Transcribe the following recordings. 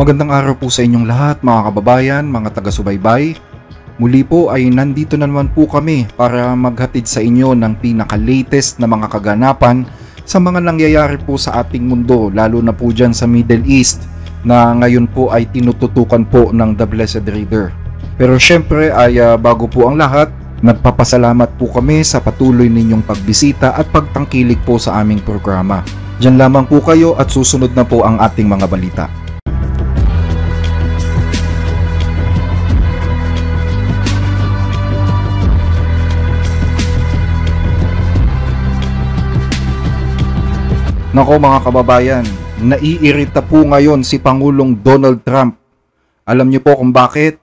Magandang araw po sa inyong lahat mga kababayan, mga taga-subaybay. Muli po ay nandito na naman po kami para maghatid sa inyo ng pinaka-latest na mga kaganapan sa mga nangyayari po sa ating mundo, lalo na po dyan sa Middle East na ngayon po ay tinututukan po ng The Blessed Reader. Pero syempre ay bago po ang lahat, nagpapasalamat po kami sa patuloy ninyong pagbisita at pagtangkilik po sa aming programa. Diyan lamang po kayo at susunod na po ang ating mga balita. Nako mga kababayan, naiirita po ngayon si Pangulong Donald Trump. Alam niyo po kung bakit?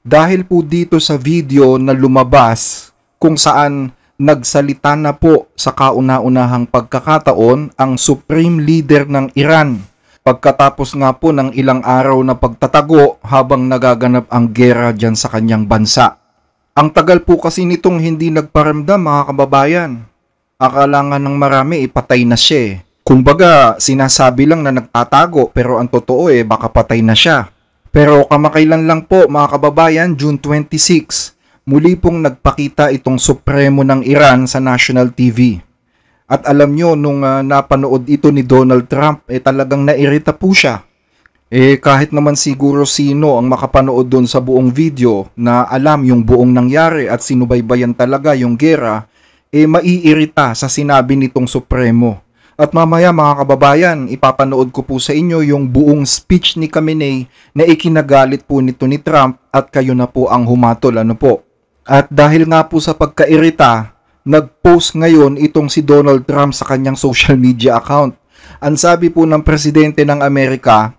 Dahil po dito sa video na lumabas kung saan nagsalita na po sa kauna-unahang pagkakataon ang Supreme Leader ng Iran. Pagkatapos nga po ng ilang araw na pagtatago habang nagaganap ang gera dyan sa kanyang bansa. Ang tagal po kasi nitong hindi nagparamdam mga kababayan. Akala nga ng marami ipatay na siya. Kumbaga, sinasabi lang na nagtatago pero ang totoo baka patay na siya. Pero kamakailan lang po mga kababayan, June 26, muli pong nagpakita itong Supremo ng Iran sa national TV. At alam nyo, nung napanood ito ni Donald Trump, talagang nairita po siya. Kahit naman siguro sino ang makapanood doon sa buong video na alam yung buong nangyari at sinubaybayan talaga yung gera, maiirita sa sinabi nitong Supremo. At mamaya mga kababayan, ipapanood ko po sa inyo yung buong speech ni Khamenei na ikinagalit po nito ni Trump at kayo na po ang humatol, ano po. At dahil nga po sa pagkairita, nag-post ngayon itong si Donald Trump sa kanyang social media account. Ang sabi po ng Presidente ng Amerika,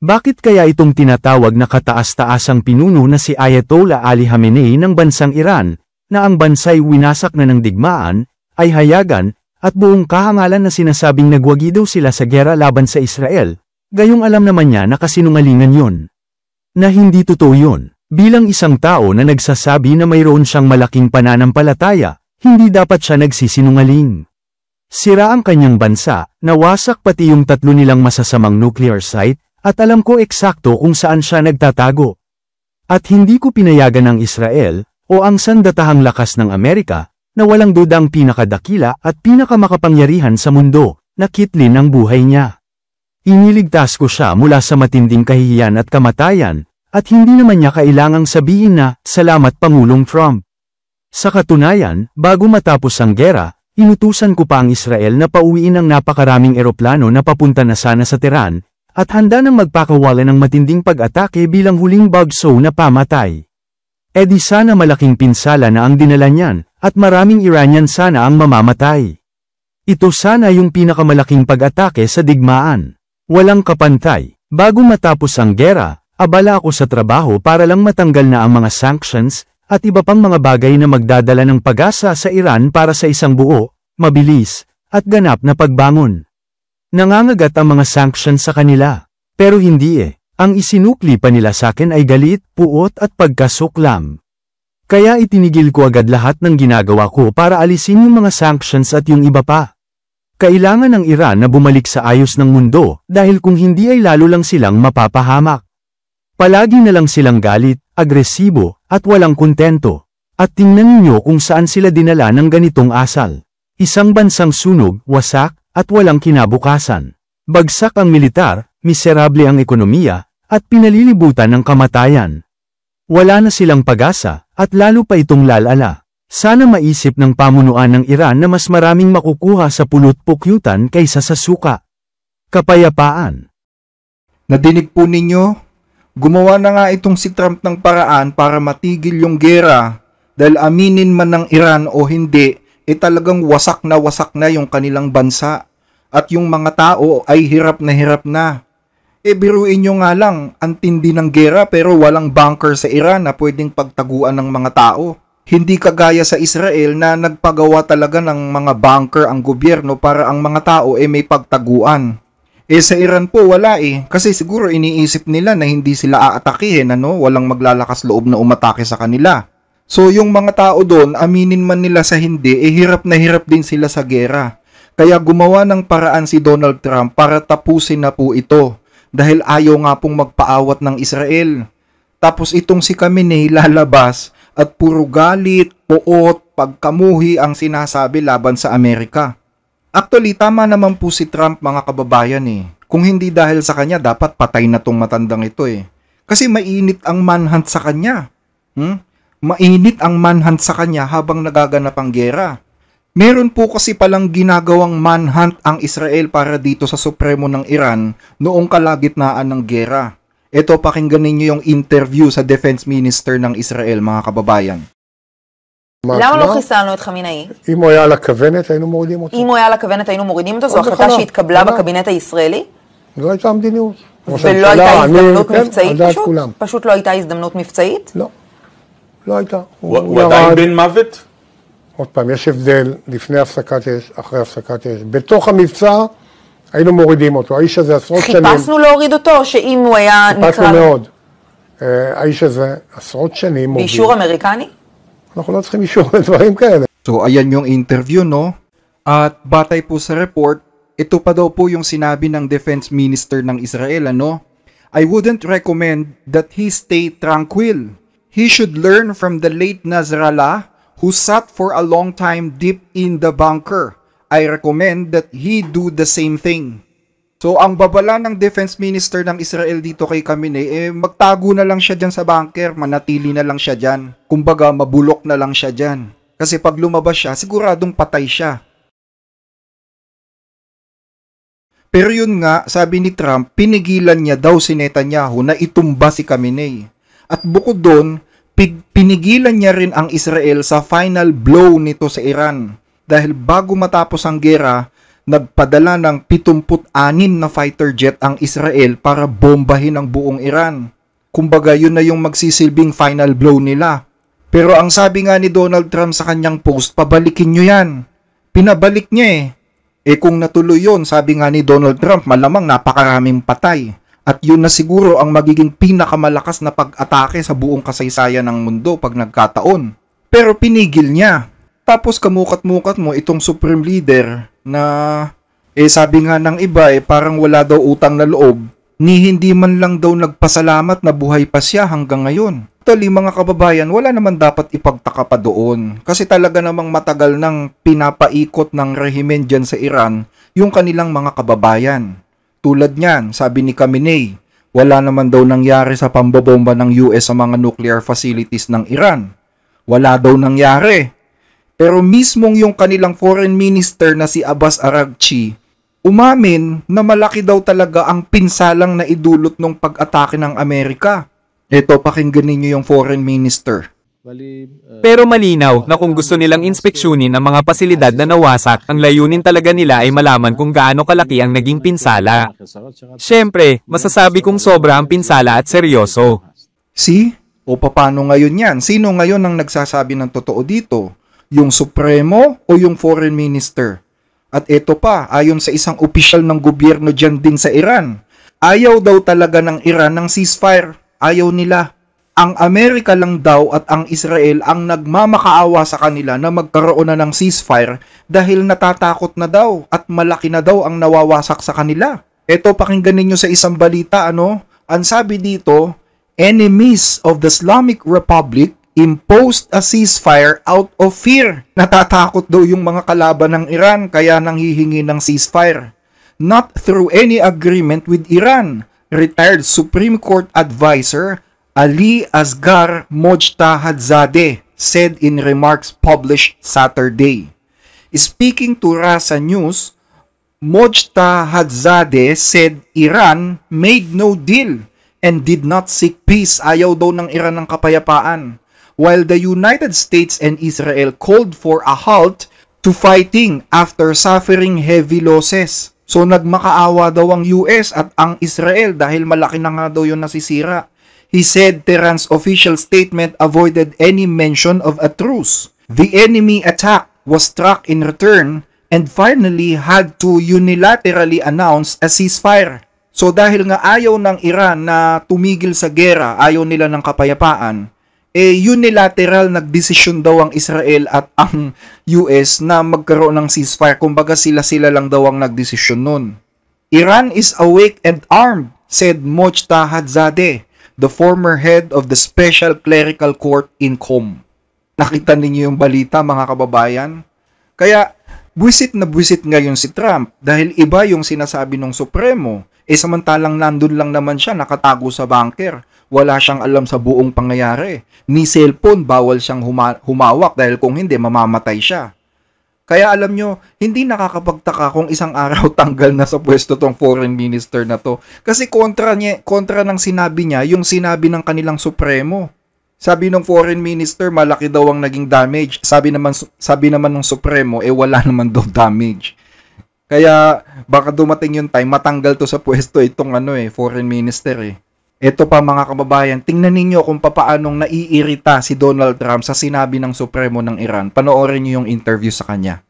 bakit kaya itong tinatawag na kataas-taasang pinuno na si Ayatollah Ali Khamenei ng bansang Iran, na ang bansa'y winasak na ng digmaan, ay hayagan, at buong kahangalan na sinasabing nagwagi daw sila sa gera laban sa Israel, gayong alam naman niya na kasinungalingan yon. Na hindi totoo yon. Bilang isang tao na nagsasabi na mayroon siyang malaking pananampalataya, hindi dapat siya nagsisinungaling. Sira ang kanyang bansa, nawasak pati yung 3 nilang masasamang nuclear site, at alam ko eksakto kung saan siya nagtatago. At hindi ko pinayagan ng Israel, o ang sandatahang lakas ng Amerika, na walang duda ang pinakadakila at pinakamakapangyarihan sa mundo, na kitlin ang buhay niya. Iniligtas ko siya mula sa matinding kahihiyan at kamatayan, at hindi naman niya kailangang sabihin na, salamat Pangulong Trump. Sa katunayan, bago matapos ang gera, inutusan ko pa ang Israel na pauwiin ang napakaraming eroplano na papunta na sana sa Tehran, at handa nang magpakawala ng matinding pag-atake bilang huling bagso na pamatay. Di sana malaking pinsala na ang dinala niyan, at maraming Iranian sana ang mamamatay. Ito sana yung pinakamalaking pag-atake sa digmaan. Walang kapantay. Bago matapos ang gera, abala ako sa trabaho para lang matanggal na ang mga sanctions, at iba pang mga bagay na magdadala ng pag-asa sa Iran para sa isang buo, mabilis, at ganap na pagbangon. Nangangagat ang mga sanctions sa kanila. Pero hindi Ang isinukli pa nila sa akin ay galit, puot at pagkasuklam. Kaya itinigil ko agad lahat ng ginagawa ko para alisin yung mga sanctions at yung iba pa. Kailangan ng Iran na bumalik sa ayos ng mundo, dahil kung hindi ay lalo lang silang mapapahamak. Palagi na lang silang galit, agresibo, at walang kontento. At tingnan niyo kung saan sila dinala ng ganitong asal. Isang bansang sunog, wasak, at walang kinabukasan. Bagsak ang militar, miserable ang ekonomiya, at pinalilibutan ng kamatayan. Wala na silang pag-asa, at lalo pa itong lalala. Sana maisip ng pamunuan ng Iran na mas maraming makukuha sa pulot-pukyutan kaysa sa suka. Kapayapaan. Nadinig po ninyo? Gumawa na nga itong si Trump ng paraan para matigil yung gera, dahil aminin man ng Iran o hindi, talagang wasak na yung kanilang bansa. At yung mga tao ay hirap na hirap na. Biruin nyo nga lang, ang tindi ng gera pero walang bunker sa Iran na pwedeng pagtaguan ng mga tao. Hindi kagaya sa Israel na nagpagawa talaga ng mga bunker ang gobyerno para ang mga tao may pagtaguan. Sa Iran po wala kasi siguro iniisip nila na hindi sila aatakihin, walang maglalakas loob na umatake sa kanila. So yung mga tao doon, aminin man nila sa hindi, hirap na hirap din sila sa gera. Kaya gumawa ng paraan si Donald Trump para tapusin na po ito. dahil ayaw nga pong magpaawat ng Israel. Tapos itong si Khamenei lalabas at puro galit, poot, pagkamuhi ang sinasabi laban sa Amerika. Actually, tama naman po si Trump mga kababayan eh. Kung hindi dahil sa kanya, dapat patay na tong matandang ito eh. Kasi mainit ang manhunt sa kanya. Mainit ang manhunt sa kanya habang nagaganap ang gera. Meron po kasi palang ginagawang manhunt ang Israel para dito sa Supremo ng Iran noong kalagitnaan ng gera. Ito, pakinggan ninyo yung interview sa Defense Minister ng Israel, mga kababayan. למה לא חיסלנו את חמינאי? אם הוא היה על הכוונת, היינו מורידים אותו. אם הוא היה על הכוונת, היינו מורידים אותו? זו החלטה שהתקבלה בקבינט הישראלי? לא הייתה מדיניות. ולא הייתה הזדמנות מבצעית פשוט? פשוט לא הייתה הזדמנות מבצעית? לא. לא הייתה. הוא עדיין בן מוות? עוד פעם, יש הבדל לפני הפסקת אש, אחרי הפסקת אש. בתוך המבצע היינו מורידים אותו. האיש הזה עשרות שנים... חיפשנו להוריד אותו, שאם הוא היה נקרא... חיפשנו מאוד. האיש הזה עשרות שנים מוביל. באישור אמריקני? אנחנו לא צריכים אישור לדברים כאלה. So, ayan yung interview, no? At batay po sa report, ito pa daw po yung sinabi ng Defense Minister ng Israel, ano? I wouldn't recommend that he stay tranquil. He should learn from the late Nasrallah, who sat for a long time deep in the bunker. I recommend that he do the same thing. So, ang babala ng Defense Minister ng Israel dito kay Khamenei, magtago na lang siya dyan sa bunker, manatili na lang siya dyan. Kumbaga, mabulok na lang siya dyan. Kasi pag lumabas siya, siguradong patay siya. Pero yun nga, sabi ni Trump, pinigilan niya daw si Netanyahu na itumba si Khamenei. At bukod doon, pinigilan niya rin ang Israel sa final blow nito sa Iran. Dahil bago matapos ang gera, nagpadala ng 76 na fighter jet ang Israel para bombahin ang buong Iran. Kumbaga yun na yung magsisilbing final blow nila. Pero ang sabi nga ni Donald Trump sa kanyang post, pabalikin nyo yan. Pinabalik niya eh. Kung natuloy yun, sabi nga ni Donald Trump, malamang napakaraming patay. At yun na siguro ang magiging pinakamalakas na pag-atake sa buong kasaysayan ng mundo pag nagkataon. Pero pinigil niya. Tapos kamukat-mukat mo itong Supreme Leader na sabi nga ng iba parang wala daw utang na loob, ni hindi man lang daw nagpasalamat na buhay pa siya hanggang ngayon. Actually mga kababayan, wala naman dapat ipagtaka pa doon kasi talaga namang matagal nang pinapaikot ng rehimen dyan sa Iran yung kanilang mga kababayan. Tulad niyan, sabi ni Khamenei, wala naman daw nangyari sa pambobomba ng US sa mga nuclear facilities ng Iran. Wala daw nangyari. Pero mismong yung kanilang foreign minister na si Abbas Araghchi, umamin na malaki daw talaga ang pinsalang na idulot ng pag-atake ng Amerika. Ito, pakinggan ninyo yung foreign minister. Pero malinaw na kung gusto nilang inspeksyonin ang mga pasilidad na nawasak, ang layunin talaga nila ay malaman kung gaano kalaki ang naging pinsala. Siyempre, masasabi kong sobra ang pinsala at seryoso. See? O paano ngayon yan? Sino ngayon ang nagsasabi ng totoo dito? Yung Supremo o yung Foreign Minister? At ito pa, ayon sa isang opisyal ng gobyerno dyan din sa Iran, ayaw daw talaga ng Iran ng ceasefire. Ayaw nila. Ang Amerika lang daw at ang Israel ang nagmamakaawa sa kanila na magkaroon na ng ceasefire dahil natatakot na daw at malaki na daw ang nawawasak sa kanila. Ito, pakinggan ninyo sa isang balita, ano? Ang sabi dito, enemies of the Islamic Republic imposed a ceasefire out of fear. Natatakot daw yung mga kalaban ng Iran kaya nanghihingi ng ceasefire. Not through any agreement with Iran. Retired Supreme Court Advisor Ali Asghar Mojtahadzadeh said in remarks published Saturday. Speaking to Rasa News, Mojtahadzadeh said Iran made no deal and did not seek peace. Ayaw daw ng Iran ng kapayapaan. While the United States and Israel called for a halt to fighting after suffering heavy losses. So nagmakaawa daw ang US at ang Israel dahil malaki na nga daw yung nasisira. He said Tehran's official statement avoided any mention of a truce. The enemy attack was struck in return and finally had to unilaterally announce a ceasefire. So dahil nga ayaw ng Iran na tumigil sa gera, ayaw nila ng kapayapaan, unilateral nagdesisyon daw ang Israel at ang US na magkaroon ng ceasefire. Kumbaga sila lang daw ang nagdesisyon nun. Iran is awake and armed, said Mojtahadzadeh, the former head of the Special Clerical Court in Qom. Nakita ninyo yung balita, mga kababayan? Kaya, buwisit na buwisit ngayon si Trump dahil iba yung sinasabi ng Supremo. Samantalang nandun lang naman siya, nakatago sa bunker. Wala siyang alam sa buong pangyayari. Ni cellphone, bawal siyang humawak dahil kung hindi, mamamatay siya. Kaya alam nyo, hindi nakakapagtaka kung isang araw tanggal na sa pwesto tong foreign minister na to. Kasi kontra ng sinabi niya, yung sinabi ng kanilang Supremo. Sabi ng foreign minister, malaki daw ang naging damage. Sabi naman ng Supremo, wala naman daw damage. Kaya baka dumating yung time, matanggal to sa pwesto itong foreign minister Ito pa mga kababayan, tingnan ninyo kung papaanong naiirita si Donald Trump sa sinabi ng Supremo ng Iran. Panoorin niyo yung interview sa kanya.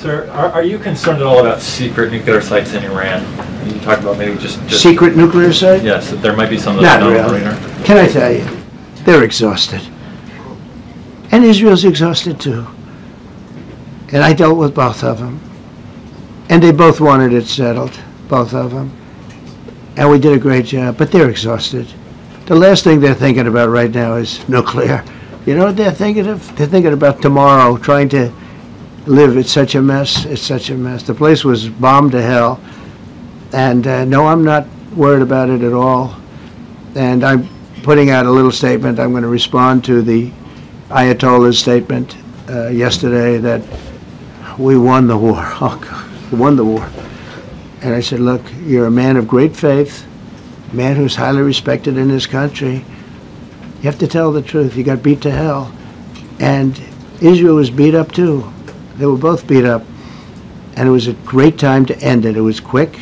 Sir, are you concerned at all about secret nuclear sites in Iran? You talk about maybe just secret nuclear sites? Yes, that there might be some of Not those really. radar. Can I tell you, they're exhausted. And Israel's exhausted too. And I dealt with both of them. And they both wanted it settled, both of them. And we did a great job, but they're exhausted. The last thing they're thinking about right now is nuclear. You know what they're thinking of? They're thinking about tomorrow, trying to live. It's such a mess. It's such a mess. The place was bombed to hell. And no, I'm not worried about it at all. And I'm putting out a little statement. I'm going to respond to the Ayatollah's statement yesterday that we won the war. Oh, God, we won the war. And I said, look, you're a man of great faith, a man who's highly respected in this country. You have to tell the truth. You got beat to hell. And Israel was beat up too. They were both beat up. And it was a great time to end it. It was quick.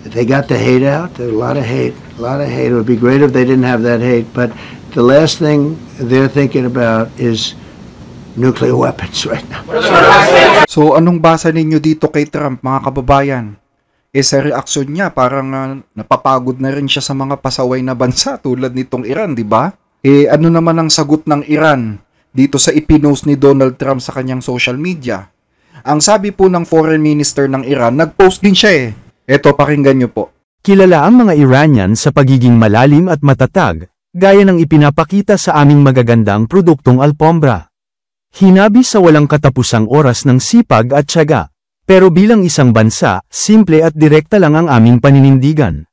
They got the hate out. There was a lot of hate. It would be great if they didn't have that hate. But the last thing they're thinking about is nuclear weapons right now. So anong basa ninyo dito kay Trump, mga kababayan? Sa reaksyon niya, parang napapagod na rin siya sa mga pasaway na bansa tulad nitong Iran, di ba? Ano naman ang sagot ng Iran dito sa ipinost ni Donald Trump sa kanyang social media? Ang sabi po ng foreign minister ng Iran, nag-post din siya Eto, pakinggan nyo po. Kilala ang mga Iranian sa pagiging malalim at matatag, gaya ng ipinapakita sa aming magagandang produktong alpombra. Hinabi sa walang katapusang oras ng sipag at tiyaga, pero bilang isang bansa, simple at direkta lang ang aming paninindigan.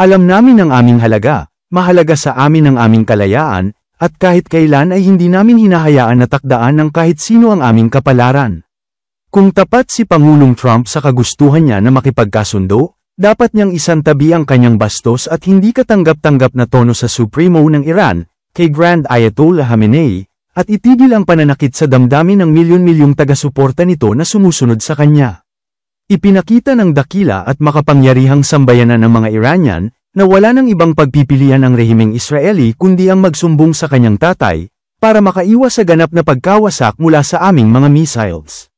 Alam namin ang aming halaga, mahalaga sa amin ang aming kalayaan, at kahit kailan ay hindi namin hinahayaan na takdaan ng kahit sino ang aming kapalaran. Kung tapat si Pangulong Trump sa kagustuhan niya na makipagkasundo, dapat niyang isantabi ang kanyang bastos at hindi katanggap-tanggap na tono sa Supremo ng Iran, kay Grand Ayatollah Khamenei, at itigil ang pananakit sa damdamin ng milyon-milyong taga-suporta nito na sumusunod sa kanya. Ipinakita ng dakila at makapangyarihang sambayanan ng mga Iranian na wala nang ibang pagpipilian ang rehimeng Israeli kundi ang magsumbong sa kanyang tatay para makaiwas sa ganap na pagkawasak mula sa aming mga missiles.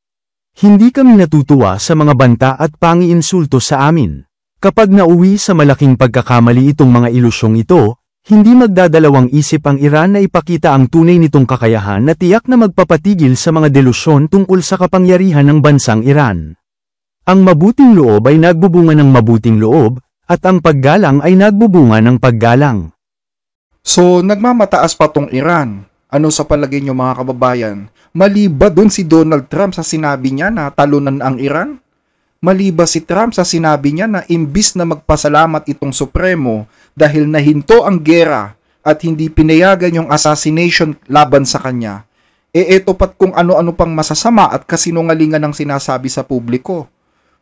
Hindi kami natutuwa sa mga banta at pangi-insulto sa amin. Kapag nauwi sa malaking pagkakamali itong mga ilusyong ito, hindi magdadalawang isip ang Iran na ipakita ang tunay nitong kakayahan na tiyak na magpapatigil sa mga delusyon tungkol sa kapangyarihan ng bansang Iran. Ang mabuting loob ay nagbubunga ng mabuting loob, at ang paggalang ay nagbubunga ng paggalang. So, nagmamataas pa tong Iran. Ano sa palagay nyo mga kababayan? Mali ba dun si Donald Trump sa sinabi niya na talunan ang Iran? Mali ba si Trump sa sinabi niya na imbis na magpasalamat itong Supremo dahil nahinto ang gera at hindi pinayagan yung assassination laban sa kanya, eto pat kung ano-ano pang masasama at kasinungalingan ang sinasabi sa publiko.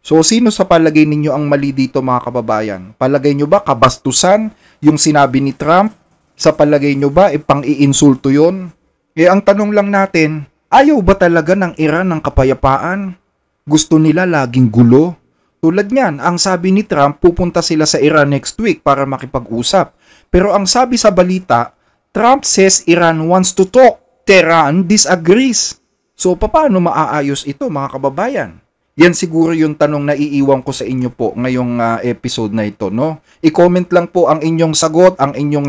So sino sa palagay ninyo ang mali dito mga kababayan? Palagay nyo ba kabastusan yung sinabi ni Trump? Sa palagay nyo ba pang-iinsulto yun? Ang tanong lang natin, ayaw ba talaga ng Iran ng kapayapaan? Gusto nila laging gulo? Tulad niyan, ang sabi ni Trump, pupunta sila sa Iran next week para makipag-usap. Pero ang sabi sa balita, Trump says Iran wants to talk. Tehran disagrees. So paano maaayos ito mga kababayan? Yan siguro yung tanong na iiwan ko sa inyo po ngayong episode na ito, no? I-comment lang po ang inyong sagot, ang inyong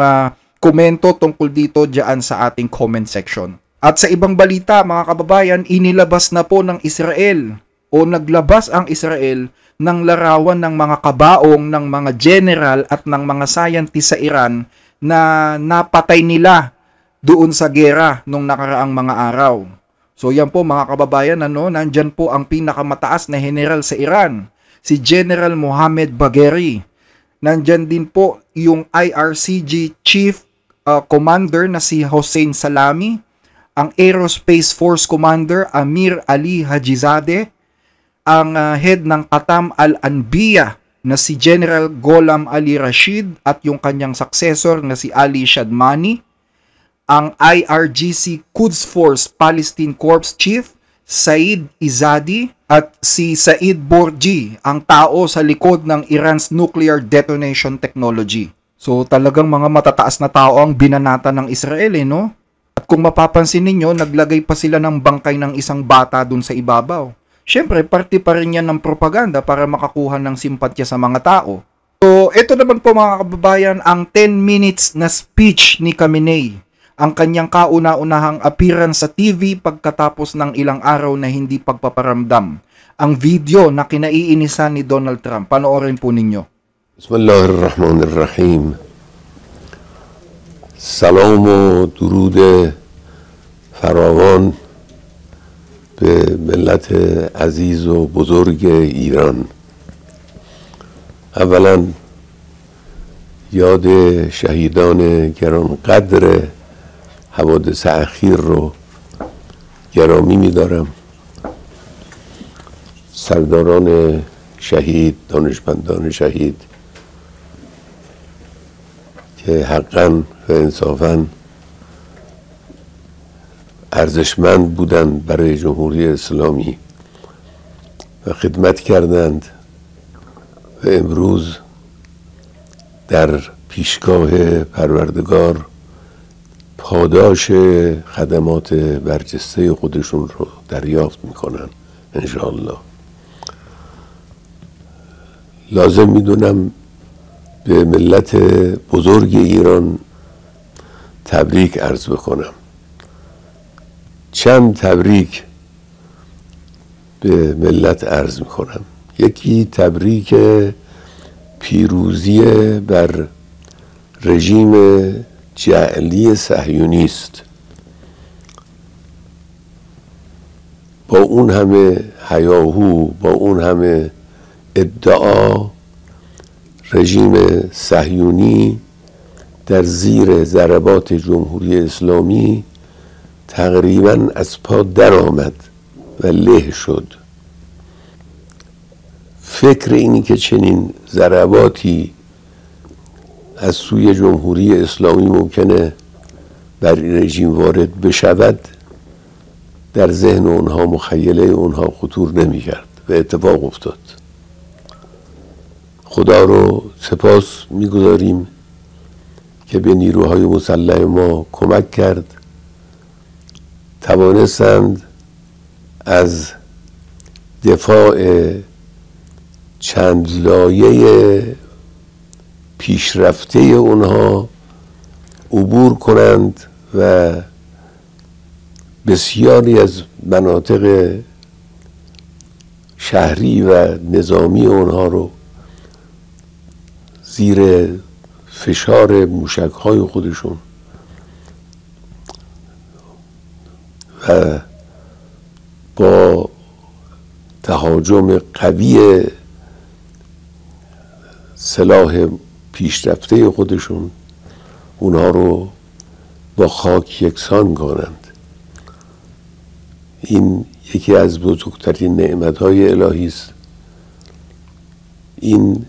komento tungkol dito diyan sa ating comment section. At sa ibang balita mga kababayan, inilabas na po ng Israel o naglabas ang Israel ng larawan ng mga kabaong, ng mga general at ng mga scientist sa Iran na napatay nila doon sa gera nung nakaraang mga araw. So yan po mga kababayan, nandyan po ang pinakamataas na general sa Iran, si General Mohammad Bagheri. Nandyan din po yung IRCG Chief Commander na si Hossein Salami, ang Aerospace Force Commander Amir Ali Hajizadeh, ang head ng Qatam Al-Anbiya na si General Gholam Ali Rashid at yung kanyang successor na si Ali Shadmani, ang IRGC Quds Force Palestine Corps Chief Said Izadi at si Said Borji, ang tao sa likod ng Iran's nuclear detonation technology. So talagang mga matataas na tao ang binanata ng Israel, no? At kung mapapansin ninyo, naglagay pa sila ng bangkay ng isang bata dun sa ibabaw. Siyempre, parte pa rin yan ng propaganda para makakuha ng simpatya sa mga tao. So, ito naman po mga kababayan, ang 10 minutes na speech ni Khamenei. Ang kanyang kauna-unahang appearance sa TV pagkatapos ng ilang araw na hindi pagpaparamdam. Ang video na kinaiinisan ni Donald Trump. Panoorin po ninyo. Bismillahirrahmanirrahim. Salam و درود فراوان به ملت عزیز و بزرگ ایران. اولا یاد شهیدان گرانقدر حوادث اخیر رو گرامی می‌دارم. سرداران شهید، دانشمندان شهید که حقاً و انصافاً ارزشمند بودند برای جمهوری اسلامی و خدمت کردند و امروز در پیشگاه پروردگار پاداش خدمات برجسته خودشون رو دریافت میکنن انشاءالله. لازم میدونم به ملت بزرگ ایران تبریک عرض بکنم. چند تبریک به ملت عرض میکنم. یکی تبریک پیروزی بر رژیم جعلی صهیونیست. با اون همه هیاهو، با اون همه ادعا، رژیم صهیونی در زیر ضربات جمهوری اسلامی تقریبا از پا در آمد و له شد. فکر اینی که چنین ضرباتی از سوی جمهوری اسلامی ممکنه بر رژیم وارد بشود در ذهن اونها، مخیله اونها خطور نمی کرد و اتفاق افتاد. خدا رو سپاس می‌گذاریم که به نیروهای مسلح ما کمک کرد، توانستند از دفاع چند لایه پیشرفته اونها عبور کنند و بسیاری از مناطق شهری و نظامی اونها رو زیر فشار موشک‌های خودشون و با تهاجم قوی سلاح پیشرفته خودشون اونها رو با خاک یکسان کنند. این یکی از بزرگترین نعمت‌های الهی است. این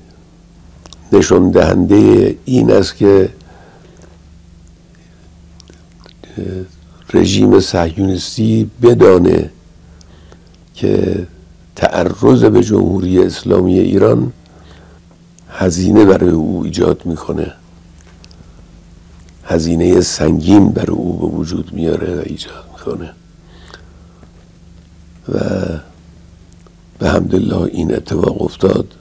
نشان دهنده این است که رژیم صهیونیستی بدانه که تعرض به جمهوری اسلامی ایران هزینه برای او ایجاد میکنه، هزینه سنگین برای او به وجود میاره و ایجاد میکنه و به حمدالله این اتفاق افتاد.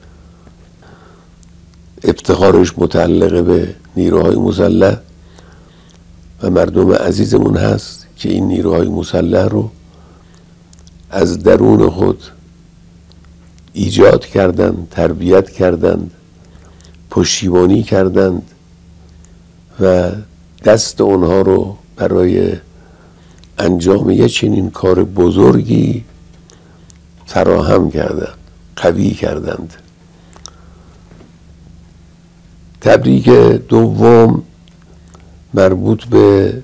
افتخارش متعلق به نیروهای مسلح و مردم عزیزمون هست که این نیروهای مسلح رو از درون خود ایجاد کردند، تربیت کردند، پشتیبانی کردند و دست اونها رو برای انجام یه چنین کار بزرگی فراهم کردند، قوی کردند. تبریک دوم مربوط به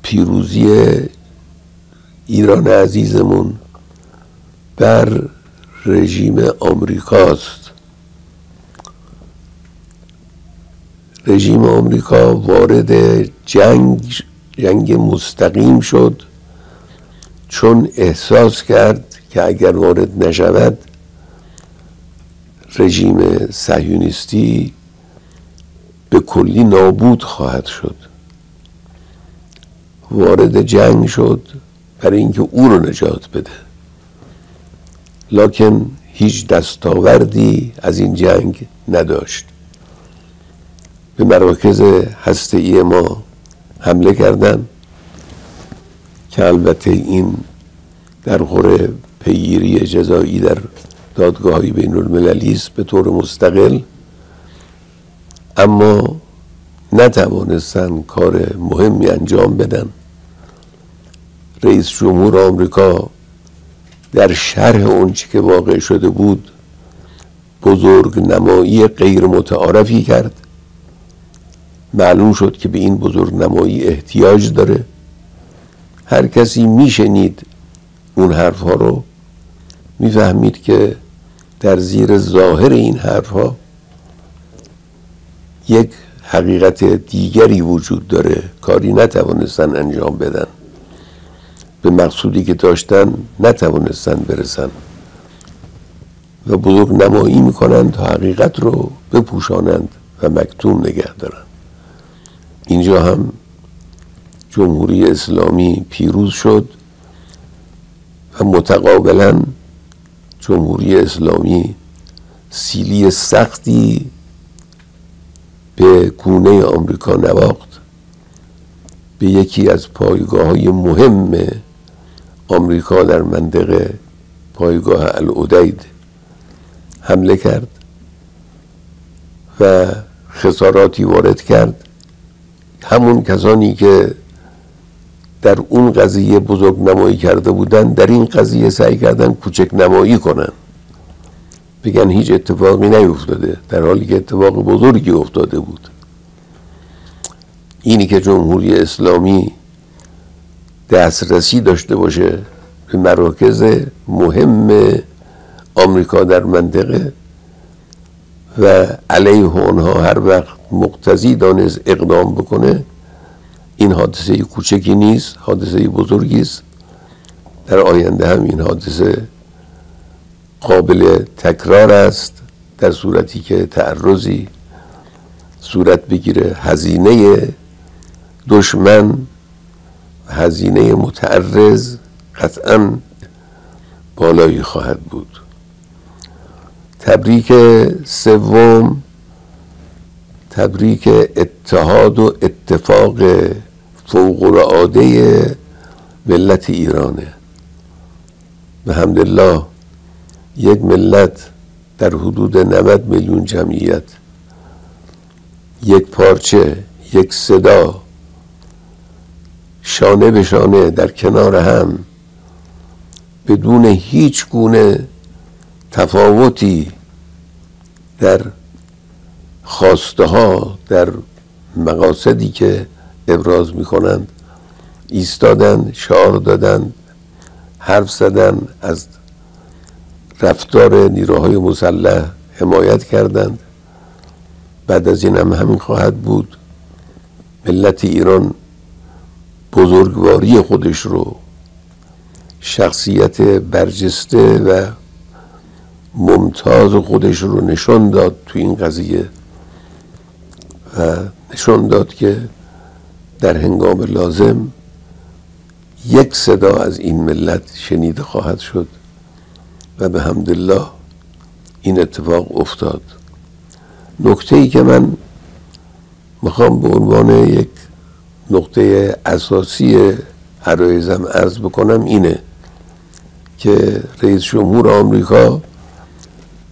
پیروزی ایران عزیزمون بر رژیم آمریکاست. رژیم آمریکا وارد جنگ مستقیم شد چون احساس کرد که اگر وارد نشود رژیم صهیونیستی به کلی نابود خواهد شد. وارد جنگ شد برای اینکه او رو نجات بده، لکن هیچ دستاوردی از این جنگ نداشت. به مراکز هسته‌ای ما حمله کردند که البته این در خور پیگیری جزایی در دادگاه‌های بین المللی است به طور مستقل، اما نتوانستن کار مهمی انجام بدن. رئیس جمهور آمریکا در شرح اونچه که واقع شده بود بزرگ نمایی غیر متعارفی کرد. معلوم شد که به این بزرگ نمایی احتیاج داره. هر کسی میشنید اون حرفها رو میفهمید که در زیر ظاهر این حرفها یک حقیقت دیگری وجود داره. کاری نتوانستن انجام بدن، به مقصودی که داشتن نتوانستن برسن و بزرگ نمایی میکنند تا حقیقت رو بپوشانند و مکتوم نگه دارند. اینجا هم جمهوری اسلامی پیروز شد و متقابلا جمهوری اسلامی سیلی سختی به گونه آمریکا نواخت. به یکی از پایگاه‌های مهم آمریکا در منطقه، پایگاه العدید، حمله کرد و خساراتی وارد کرد. همون کسانی که در اون قضیه بزرگ نمایی کرده بودن در این قضیه سعی کردن کوچک نمایی کنن، بگن هیچ اتفاقی نیفتاده، در حالی که اتفاق بزرگی افتاده بود. اینی که جمهوری اسلامی دسترسی داشته باشه به مراکز مهم آمریکا در منطقه و علیه اونها هر وقت مقتضی دانست اقدام بکنه، این حادثه کوچکی نیست، حادثه بزرگی است. در آینده هم این حادثه قابل تکرار است در صورتی که تعرضی صورت بگیره. هزینه دشمن، هزینه متعرض قطعاً بالایی خواهد بود. تبریک سوم تبریک اتحاد و اتفاق فوق‌العاده ملت ایرانه. الحمدلله یک ملت در حدود 90 میلیون جمعیت، یک پارچه، یک صدا، شانه به شانه در کنار هم، بدون هیچ گونه تفاوتی در خواسته ها، در مقاصدی که ابراز می کنند، ایستادن، شعار دادن، حرف زدن، از رفتار نیروهای مسلح حمایت کردند. بعد از این هم همین خواهد بود. ملت ایران بزرگواری خودش رو، شخصیت برجسته و ممتاز خودش رو نشان داد تو این قضیه و نشان داد که در هنگام لازم یک صدا از این ملت شنیده خواهد شد و به حمدالله این اتفاق افتاد. نکته‌ای که من میخوام به عنوان یک نقطه اساسی عرایزم عرض بکنم اینه که رئیس جمهور آمریکا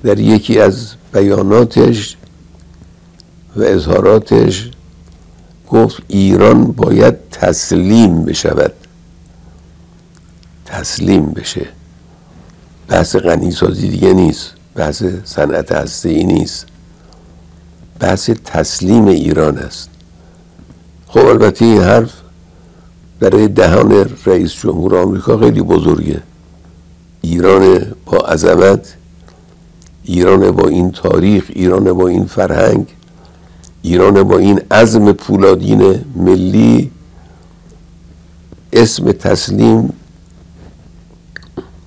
در یکی از بیاناتش و اظهاراتش گفت ایران باید تسلیم بشود، تسلیم بشه. بحث غنیسازی دیگه نیست، بحث صنعت هسته‌ای نیست، بحث تسلیم ایران است. خب البته این حرف برای دهان رئیس جمهور آمریکا خیلی بزرگه. ایران با عظمت، ایران با این تاریخ، ایران با این فرهنگ، ایران با این عزم پولادین ملی، اسم تسلیم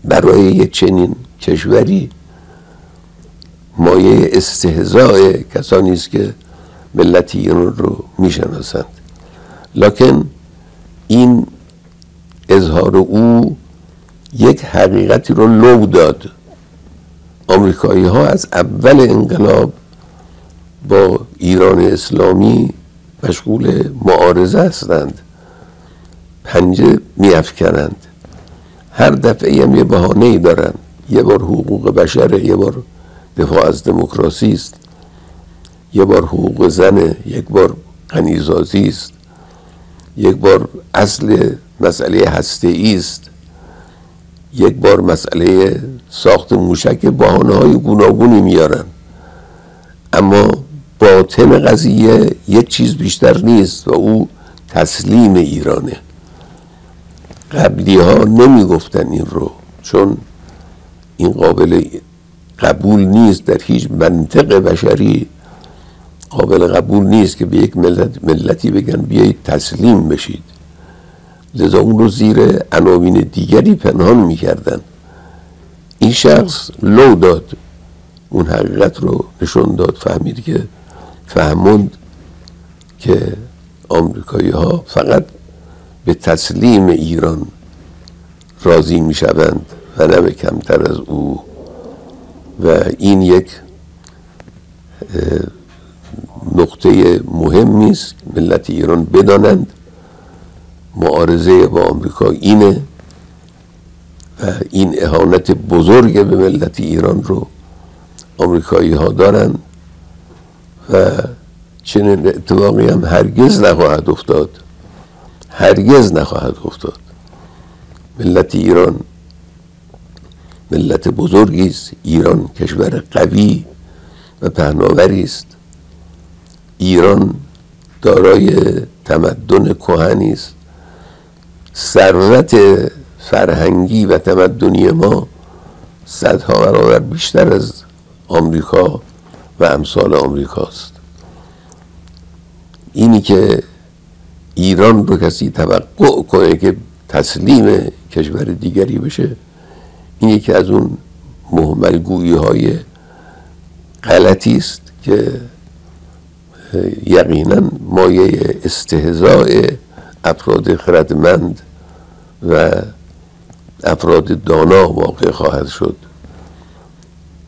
برای یک چنین کشوری مایه استهزاء کسانی است که ملت ایران رو میشناسند. لکن این اظهار او یک حقیقتی رو لو داد. آمریکایی ها از اول انقلاب با ایران اسلامی مشغول معارضه هستند، پنجه میافکنند، هر دفعه هم یه بهانه‌ای دارن. یه بار حقوق بشره، یه بار دفاع از دموکراسی است، یه بار حقوق زنه، یک بار غنیسازی است، یک بار اصل مسئله هسته‌ای است، یک بار مسئله ساخت موشک. بهانه‌های گوناگونی میارن، اما باطن قضیه یک چیز بیشتر نیست و او تسلیم ایرانه. قبلی ها نمی گفتن این رو، چون این قابل قبول نیست، در هیچ منطق بشری قابل قبول نیست که به یک ملتی بگن بیایید تسلیم بشید. لذا اون رو زیر عناوین دیگری پنهان میکردن. این شخص لو داد، اون حقیقت رو نشون داد، فهموند که آمریکایی ها فقط به تسلیم ایران راضی می شوند و نه به کمتر از او. و این یک نقطه مهمی است ملت ایران بدانند. معارضه با آمریکا اینه و این اهانت بزرگ به ملت ایران رو آمریکایی ها دارن و چنین اتفاقی هم هرگز نخواهد افتاد، هرگز نخواهد افتاد. ملت ایران ملت بزرگی است، ایران کشور قوی و پهناوری است، ایران دارای تمدن کهنی است. ثروت فرهنگی و تمدنی ما صدها برابر بیشتر از آمریکا و امثال آمریکاست. اینی که ایران رو کسی توقع کنه که تسلیم کشور دیگری بشه، این یکی از اون مهملگویی های غلطی است که یقینا مایه استهزاء افراد خردمند و افراد دانا واقع خواهد شد.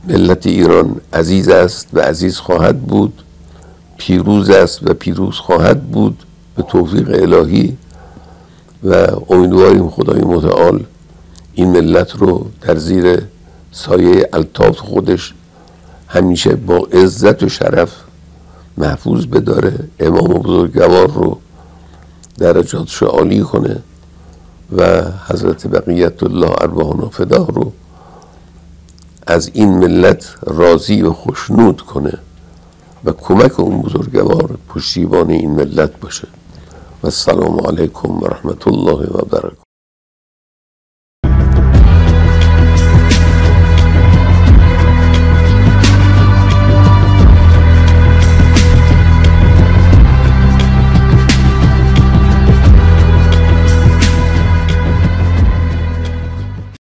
ملت ایران عزیز است و عزیز خواهد بود، پیروز است و پیروز خواهد بود به توفیق الهی و امیدواریم خدای متعال این ملت رو در زیر سایه الطاف خودش همیشه با عزت و شرف محفوظ بداره. امام بزرگوار رو درجاتش عالی کنه و حضرت بقیت الله ارواحنا فداه رو از این ملت راضی و خوشنود کنه و کمک اون بزرگوار پشتیبان این ملت باشه. و السلام علیکم و رحمت الله و برکاته.